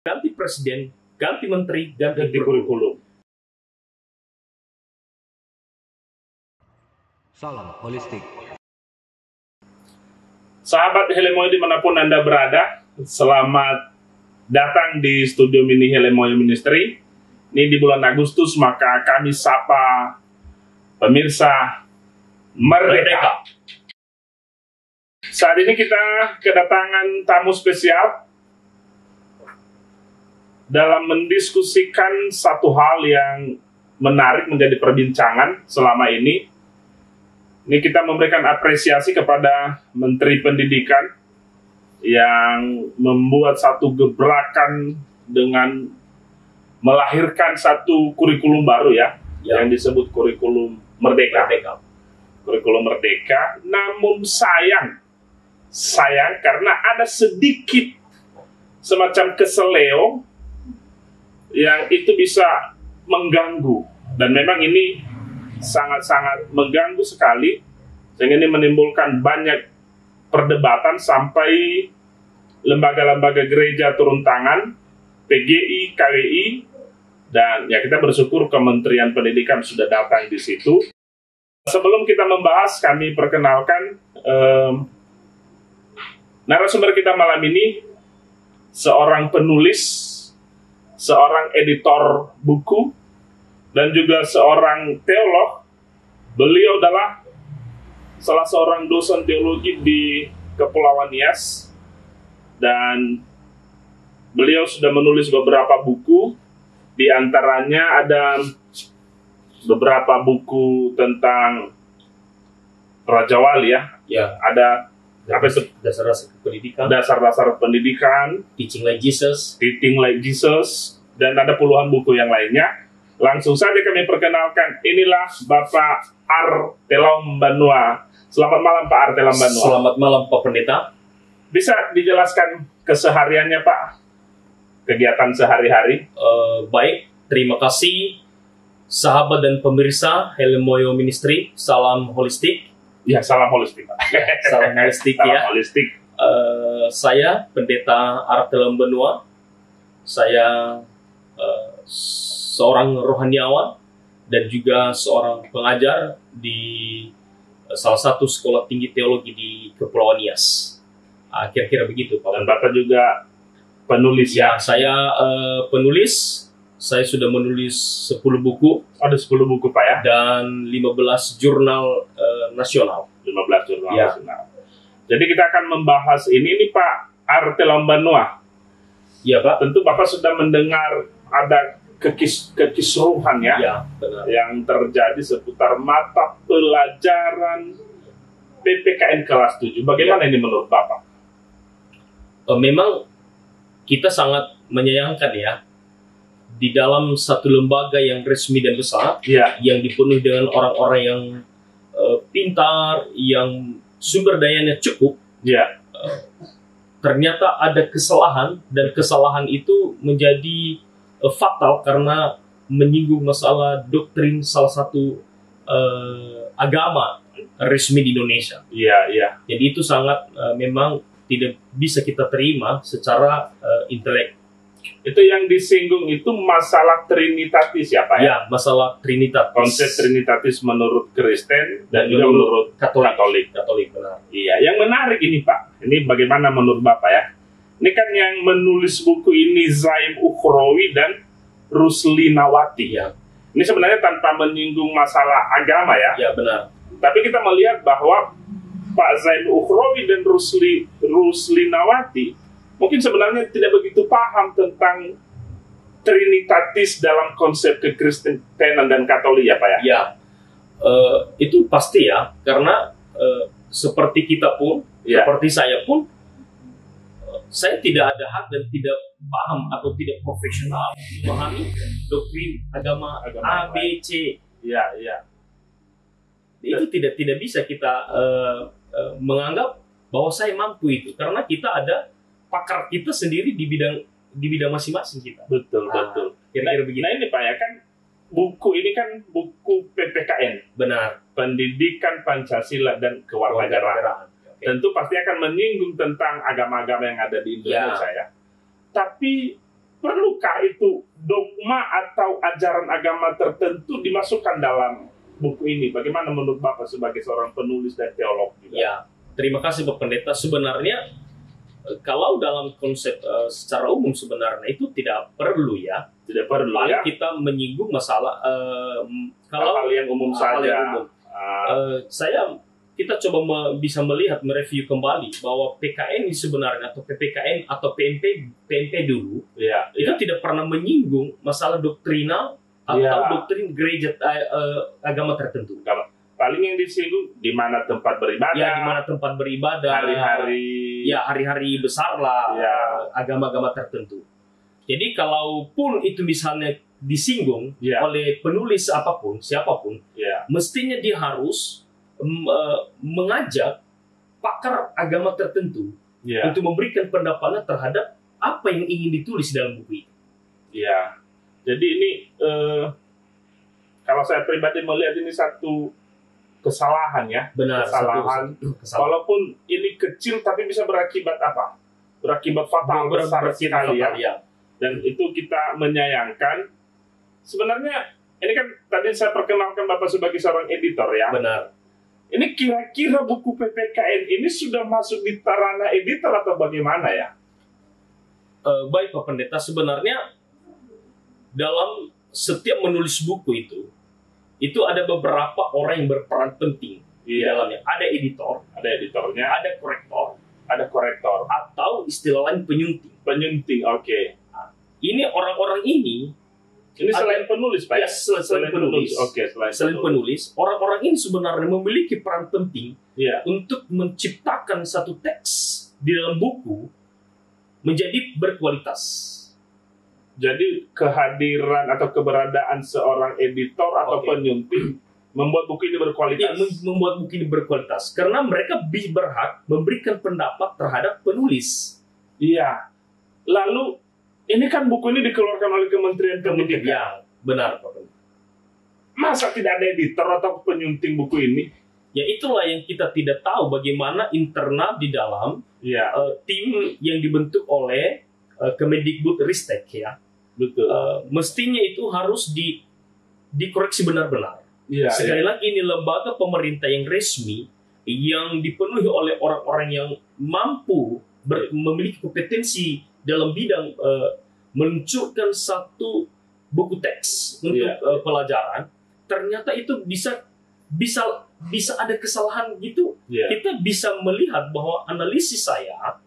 ganti presiden, ganti menteri, ganti kurikulum. Salam holistik. Sahabat Helemoy dimanapun Anda berada, selamat datang di studio mini Helemoy Ministry. Ini di bulan Agustus, maka kami sapa pemirsa Merdeka. Saat ini kita kedatangan tamu spesial dalam mendiskusikan satu hal yang menarik menjadi perbincangan selama ini. Ini kita memberikan apresiasi kepada Menteri Pendidikan yang membuat satu gebrakan dengan melahirkan satu kurikulum baru yang disebut kurikulum Merdeka. Kurikulum Merdeka, namun sayang karena ada sedikit semacam keseleo yang itu bisa mengganggu, dan memang ini sangat-sangat mengganggu sekali, sehingga ini menimbulkan banyak perdebatan sampai lembaga-lembaga gereja turun tangan, PGI, KWI, dan ya kita bersyukur Kementerian Pendidikan sudah datang di situ. Sebelum kita membahas, kami perkenalkan narasumber kita malam ini, seorang penulis, seorang editor buku, dan juga seorang teolog. Beliau adalah salah seorang dosen teologi di Kepulauan Nias, dan beliau sudah menulis beberapa buku. Di antaranya ada beberapa buku tentang Raja Wali ada dasar-dasar pendidikan, Teaching Like Jesus, dan ada puluhan buku yang lainnya. Langsung saja kami perkenalkan, inilah Bapak Artelam Banua. Selamat malam Pak Artelam Banua. Selamat malam Pak Pendeta. Bisa dijelaskan kesehariannya Pak? Kegiatan sehari-hari? Baik, terima kasih sahabat dan pemirsa Helemoyo Ministry. Salam holistik. Ya, salam holistik Pak. Salam holistik salam holistik. Saya Pendeta Artelam Banua. Saya seorang rohaniawan dan juga seorang pengajar di salah satu sekolah tinggi teologi di Kepulauan Nias. Kira-kira begitu Pak. Dan Bapak juga penulis ya? Saya penulis. Saya sudah menulis 10 buku. Ada 10 buku Pak ya? Dan 15 jurnal nasional. 15 jurnal nasional. Jadi kita akan membahas ini Pak Artelam Banua. Iya Pak. Tentu Bapak sudah mendengar ada kekisruhan benar, yang terjadi seputar mata pelajaran PPKN kelas 7. Bagaimana ini menurut Bapak? Memang kita sangat menyayangkan di dalam satu lembaga yang resmi dan besar, yang dipenuhi dengan orang-orang yang pintar, yang sumber dayanya cukup, ternyata ada kesalahan, dan kesalahan itu menjadi fatal karena menyinggung masalah doktrin salah satu agama resmi di Indonesia. Jadi itu sangat memang tidak bisa kita terima secara intelek. Itu yang disinggung itu masalah trinitatis ya Pak ya? Masalah trinitatis. Konsep trinitatis menurut Kristen dan juga menurut Katolik. Benar. Iya, yang menarik ini Pak. Ini bagaimana menurut Bapak ya? Ini kan yang menulis buku ini Zaim Ukhrawi dan Rusli Nawati. Ini sebenarnya tanpa menyinggung masalah agama ya. Benar. Tapi kita melihat bahwa Pak Zaim Ukhrawi dan Rusli Nawati mungkin sebenarnya tidak begitu paham tentang trinitatis dalam konsep kekristenan dan Katolik ya Pak ya? Itu pasti karena seperti kita pun, seperti saya pun, saya tidak ada hak dan tidak paham atau tidak profesional memahami doktrin agama A, B, C. Itu tidak bisa kita menganggap bahwa saya mampu itu, karena kita ada pakar kita sendiri di bidang masing-masing kita. Betul. Kira-kira begitu. Nah ini Pak ya, kan buku ini kan buku PPKN. Benar. Pendidikan Pancasila dan Kewarganegaraan. Tentu pasti akan menyinggung tentang agama-agama yang ada di Indonesia ya. Tapi perlukah itu dogma atau ajaran agama tertentu dimasukkan dalam buku ini? Bagaimana menurut Bapak sebagai seorang penulis dan teolog juga? Ya, terima kasih Pak Pendeta. Sebenarnya kalau dalam konsep secara umum sebenarnya itu tidak perlu ya. Tidak perlu Paling ya. kita menyinggung masalah kalau Hal yang umum hal saja. yang umum. Kita coba bisa melihat, mereview kembali bahwa PKN ini sebenarnya atau PPKN atau PMP dulu Ya, itu ya. tidak pernah menyinggung masalah doktrinal atau Ya. doktrin gereja agama tertentu. Paling yang disinggung di mana tempat beribadah, Ya, di mana tempat beribadah, hari-hari. ya hari-hari besar lah, Ya. agama-agama tertentu. Jadi kalaupun itu misalnya disinggung Ya. oleh penulis apapun, siapapun, Ya. mestinya dia harus mengajak pakar agama tertentu Ya. untuk memberikan pendapatnya terhadap apa yang ingin ditulis dalam buku itu. Ya. Jadi ini kalau saya pribadi melihat ini satu kesalahan ya. Benar, Kesalahan. kesalahan. Walaupun ini kecil tapi bisa berakibat apa? Berakibat fatal besar sekali ya. Dan itu kita menyayangkan. Sebenarnya ini kan tadi saya perkenalkan Bapak sebagai seorang editor ya. Benar. Ini kira-kira buku PPKN ini sudah masuk di ranah editor atau bagaimana ya? Baik Pak Pendeta, sebenarnya dalam setiap menulis buku itu ada beberapa orang yang berperan penting di Iya. dalamnya. Ada editor, Ada editornya, ada korektor, ada korektor, atau istilah lain penyunting. penyunting. Oke. Ini orang-orang ini, Ini selain penulis, Pak ya, ya? selain penulis, Oke, selain penulis, orang-orang ini sebenarnya memiliki peran penting Iya. untuk menciptakan satu teks di dalam buku menjadi berkualitas. Jadi kehadiran atau keberadaan seorang editor atau Oke. penyunting membuat buku ini Ya, berkualitas. membuat buku ini berkualitas karena mereka berhak memberikan pendapat terhadap penulis. Iya. Lalu ini kan buku ini dikeluarkan oleh Kementerian Pendidikan. Ya, benar Pak. Masa tidak ada editor atau penyunting buku ini? Ya itulah yang kita tidak tahu bagaimana internal di dalam Iya, tim yang dibentuk oleh Kemendikbudristek ya. betul. Mestinya itu harus dikoreksi benar-benar. Iya, Sekali lagi ini lembaga pemerintah yang resmi yang dipenuhi oleh orang-orang yang mampu memiliki kompetensi dalam bidang meluncurkan satu buku teks untuk pelajaran. Ternyata itu bisa ada kesalahan gitu. Iya. Kita bisa melihat bahwa analisis saya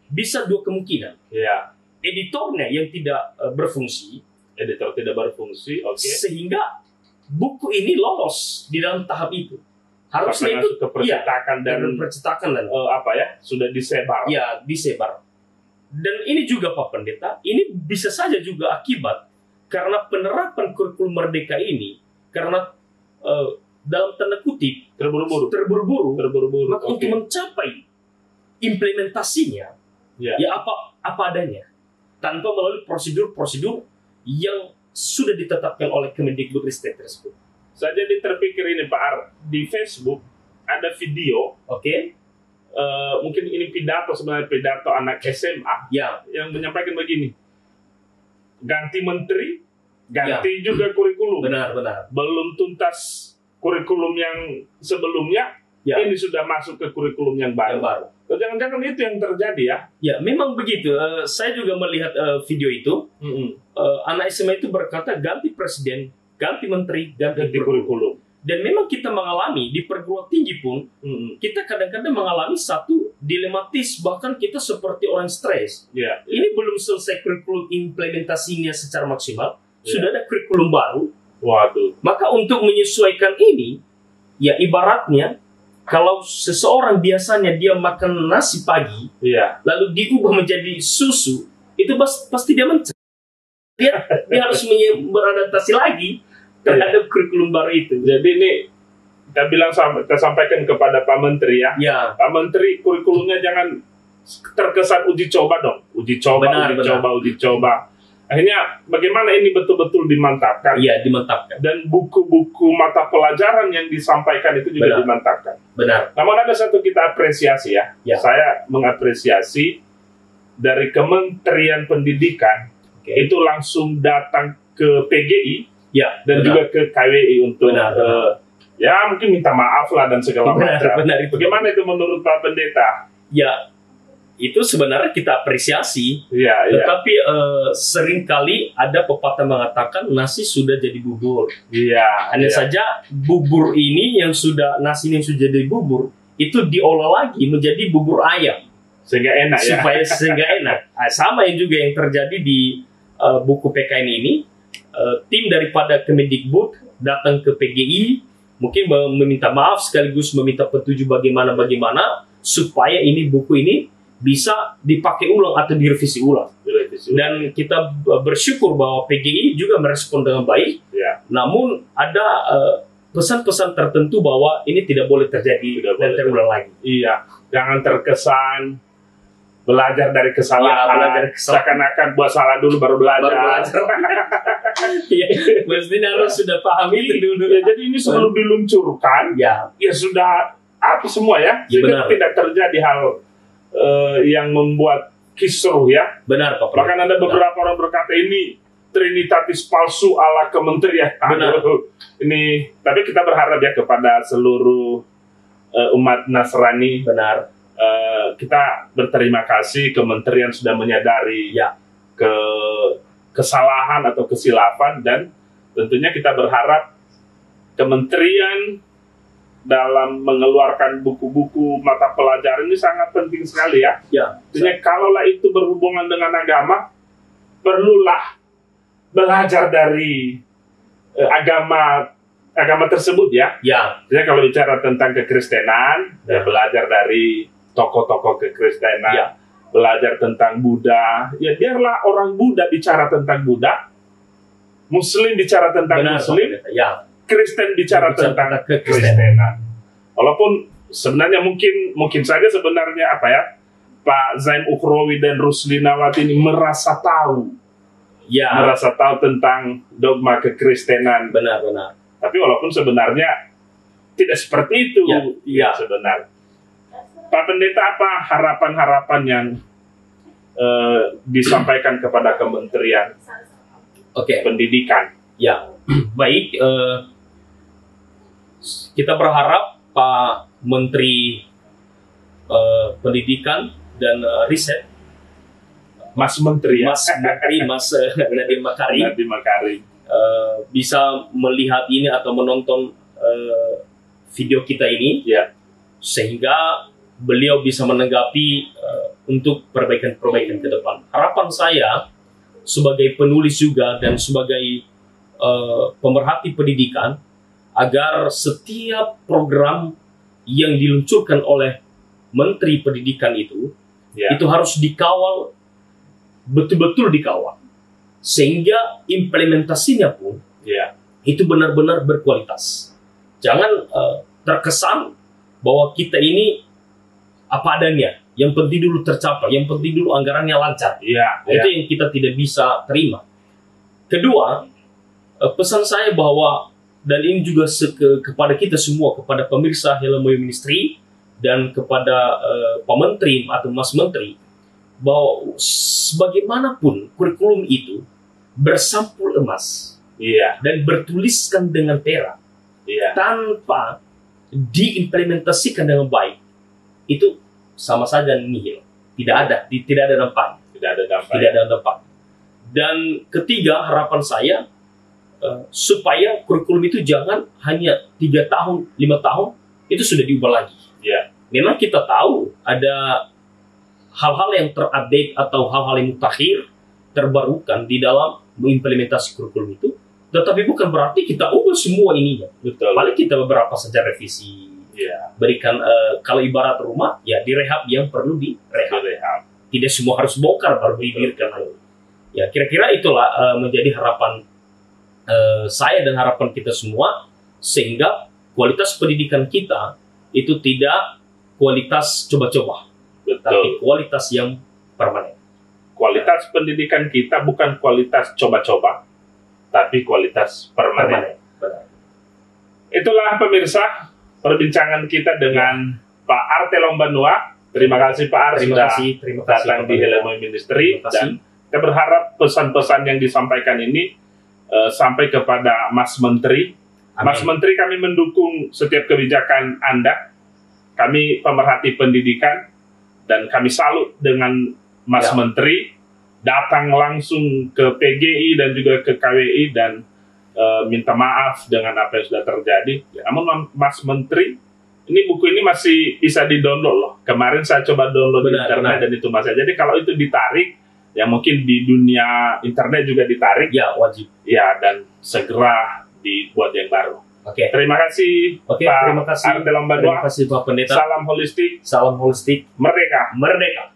bisa dua kemungkinan. Iya. Editornya yang tidak berfungsi, Editor tidak berfungsi, oke. sehingga buku ini lolos di dalam tahap itu. Harusnya Masuk itu ke percetakan dan percetakan dan apa ya, sudah disebar. ya disebar. Dan ini juga Pak Pendeta, ini bisa saja juga akibat karena penerapan kurikulum merdeka ini karena dalam tanda kutip Terburu-buru. maka Oke. untuk mencapai implementasinya Ya. ya apa adanya tanpa melalui prosedur-prosedur yang sudah ditetapkan oleh Kemendikbudristek tersebut. Saya jadi terpikir ini Pak Ar, di Facebook ada video, Oke? mungkin ini sebenarnya pidato anak SMA Ya, yang menyampaikan begini, ganti menteri, ganti juga kurikulum. benar. Belum tuntas kurikulum yang sebelumnya, Ya, ini sudah masuk ke kurikulum yang yang baru. baru. Jangan-jangan itu yang terjadi ya? Ya, memang begitu. Saya juga melihat video itu. Anak SMA itu berkata ganti presiden, ganti menteri, ganti Ganti kurikulum. kurikulum. Dan memang kita mengalami di perguruan tinggi pun kita kadang-kadang mengalami satu dilematis, bahkan kita seperti orang stres. Ya. Ini belum selesai kurikulum implementasinya secara maksimal, Ya. sudah ada kurikulum baru. Waduh. Maka untuk menyesuaikan ini, ya ibaratnya kalau seseorang biasanya dia makan nasi pagi, Iya. lalu diubah menjadi susu, itu pasti dia mencari. Dia harus beradaptasi lagi terhadap kurikulum baru itu. Jadi ini kita sampaikan kepada Pak Menteri ya. Ya, Pak Menteri, kurikulumnya jangan terkesan uji coba dong. Uji coba. Akhirnya bagaimana ini betul-betul dimantapkan. iya dimantapkan. Dan buku-buku mata pelajaran yang disampaikan itu juga Benar. dimantapkan. Benar. Namun ada satu kita apresiasi ya. Ya. Saya mengapresiasi dari Kementerian Pendidikan Oke. itu langsung datang ke PGI Ya, dan benar. juga ke KWI untuk Benar. ya mungkin minta maaf lah dan segala Benar, macam. benar itu. Bagaimana itu menurut Pak Pendeta? Ya, itu sebenarnya kita apresiasi. Iya, iya. Tetapi seringkali ada pepatah mengatakan nasi sudah jadi bubur. Iya. Hanya iya. saja bubur ini nasi ini yang sudah jadi bubur itu diolah lagi menjadi bubur ayam Sehingga enak ya. sehingga enak. Nah, sama yang juga yang terjadi di buku PKN ini. Tim daripada Kemendikbud datang ke PGI mungkin meminta maaf sekaligus meminta petunjuk bagaimana supaya buku ini bisa dipakai ulang atau direvisi ulang. Dan kita bersyukur bahwa PGI juga merespon dengan baik. Ya. Namun ada pesan-pesan tertentu bahwa ini tidak boleh terjadi dan terulang lagi. Iya. Jangan terkesan belajar dari kesalahan. Iya, belajar dari kesalahan. Seakan-akan buat salah dulu baru belajar. Ya, mestinya harus sudah paham itu dulu. Ya, jadi ini sebelum diluncurkan, Ya, ya sudah apa semua ya. Ya, Sehingga benar. tidak terjadi hal yang membuat kisruh ya. benar Pak. Bahkan ada beberapa orang berkata ini trinitatis palsu ala kementerian. Benar. Aduh, ini tapi kita berharap ya kepada seluruh umat Nasrani, Benar. kita berterima kasih kementerian sudah menyadari Ya. kesalahan atau kesilapan, dan tentunya kita berharap kementerian dalam mengeluarkan buku-buku mata pelajaran ini sangat penting sekali ya. Ya. Artinya kalaulah itu berhubungan dengan agama, perlulah belajar dari agama tersebut ya. Ya. Jadi kalau bicara tentang kekristenan, ya belajar dari tokoh-tokoh kekristenan, Ya. belajar tentang Buddha. Ya biarlah orang Buddha bicara tentang Buddha, Muslim bicara tentang Benar, Muslim, Pak. Ya. Kristen bicara tentang kekristenan. Walaupun sebenarnya mungkin saja sebenarnya Pak Zain Ukhrawi dan Rusli Nawati ini merasa tahu Ya. tentang dogma kekristenan. Benar. Tapi walaupun sebenarnya tidak seperti itu Ya. sebenarnya. Pak Pendeta, apa harapan-harapan yang disampaikan kepada Kementerian Oke. Pendidikan? Ya. Baik. Kita berharap Pak Menteri Pendidikan dan Riset, Mas Menteri ya? Mas Menteri, Mas Nadiem Makarim, Nadiem Makarim. bisa melihat ini atau menonton video kita ini, Ya. sehingga beliau bisa menanggapi untuk perbaikan-perbaikan ke depan. Harapan saya sebagai penulis juga dan sebagai pemerhati pendidikan, agar setiap program yang diluncurkan oleh Menteri Pendidikan itu harus dikawal, betul-betul dikawal, sehingga implementasinya pun itu benar-benar berkualitas. Jangan terkesan bahwa kita ini apa adanya, yang penting dulu tercapai, yang penting dulu anggarannya lancar. Itu yang kita tidak bisa terima. Kedua, pesan saya bahwa, dan ini juga kepada kita semua, kepada pemirsa Hello Moyo Ministry dan kepada Pak Menteri atau Mas Menteri, bahwa sebagaimanapun kurikulum itu bersampul emas dan bertuliskan dengan perak, tanpa diimplementasikan dengan baik, itu sama saja nihil. Tidak ada dampak. Tidak ada dampak. Dan ketiga, harapan saya supaya kurikulum itu jangan hanya 3 tahun, 5 tahun itu sudah diubah lagi. Memang kita tahu ada hal-hal yang terupdate atau hal-hal yang mutakhir, terbarukan di dalam mengimplementasi kurikulum itu, tetapi bukan berarti kita ubah semua ininya. Paling kita beberapa saja revisi. Berikan kalau ibarat rumah, ya direhab yang perlu direhab. Tidak semua harus bongkar baru didirikan lagi. Ya, kira-kira itulah menjadi harapan saya dan harapan kita semua, sehingga kualitas pendidikan kita itu tidak kualitas coba-coba, tapi kualitas yang permanen. Kualitas pendidikan kita bukan kualitas coba-coba, tapi kualitas permanen. Benar. Itulah pemirsa perbincangan kita dengan Pak Arte Lombanua. Terima kasih Pak Arte sudah Terima kasih datang di Hello Moyo Ministry, dan Saya berharap pesan-pesan yang disampaikan ini sampai kepada Mas Menteri. Amin. Mas Menteri, kami mendukung setiap kebijakan Anda. Kami pemerhati pendidikan dan kami salut dengan Mas Menteri datang langsung ke PGI dan juga ke KWI dan minta maaf dengan apa yang sudah terjadi. Namun Mas Menteri, ini buku ini masih bisa di-download loh. Kemarin saya coba download di internet dan itu masih. Jadi kalau itu ditarik, ya mungkin di dunia internet juga ditarik. Ya, wajib. Ya, dan segera dibuat yang baru. Oke. Terima kasih, Oke, Pak terima kasih. Arte Lambanua. Terima kasih Pak Pendeta. Salam holistik. Salam holistik. Merdeka. Merdeka.